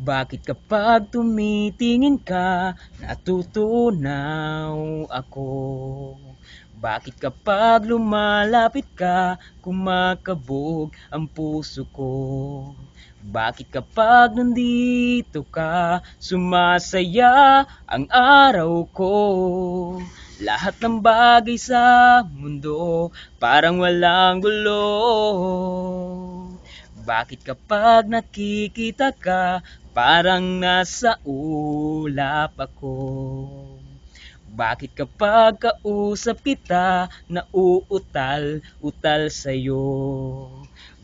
Bakit kapag tumitingin ka, natutunaw ako? Bakit kapag lumalapit ka, kumakabog ang puso ko? Bakit kapag nandito ka, sumasaya ang araw ko? Lahat ng bagay sa mundo parang walang gulo. Bakit kapag nakikita ka, parang nasa ulap ako? Bakit kapag kausap kita, nauutal-utal sa'yo?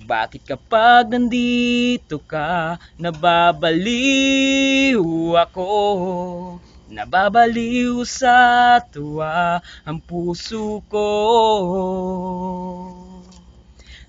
Bakit kapag nandito ka, nababaliw ako? Nababaliw sa tuwa ang puso ko.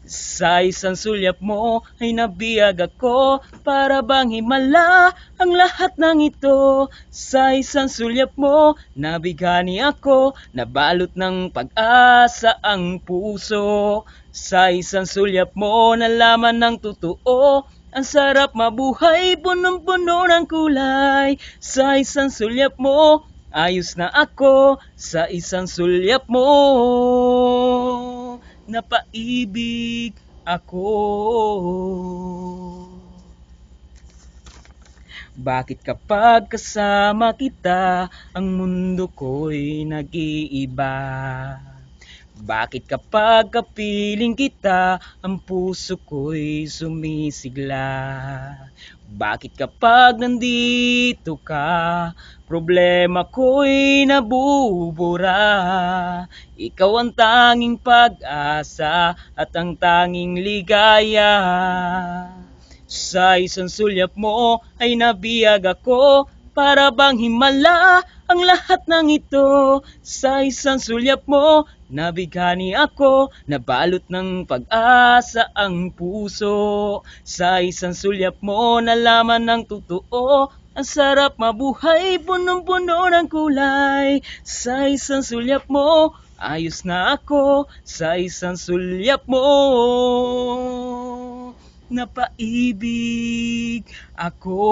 Sa isang sulyap mo ay nabiyag ako, para bang himala ang lahat ng ito. Sa isang sulyap mo, nabighani ako, nabalot ng pag-asa ang puso. Sa isang sulyap mo, nalaman ng totoo, ang sarap mabuhay, punong-puno ng kulay. Sa isang sulyap mo, ayos na ako. Sa isang sulyap mo, napaibig ako. Bakit kapag kasama kita, ang mundo ko'y nag-iiba? Bakit kapag kapiling kita, ang puso ko'y sumisigla? Bakit kapag nandito ka, problema ko'y nabubura? Ikaw ang tanging pag-asa at ang tanging ligaya. Sa isang sulyap mo ay nabiyag ako, para bang himala ang lahat ng ito. Sa isang sulyap mo, nabighani ako, nabalot ng pag-asa ang puso. Sa isang sulyap mo, nalaman ng totoo, ang sarap mabuhay, punong-puno ng kulay. Sa isang sulyap mo, ayos na ako. Sa isang sulyap mo, napaibig ako.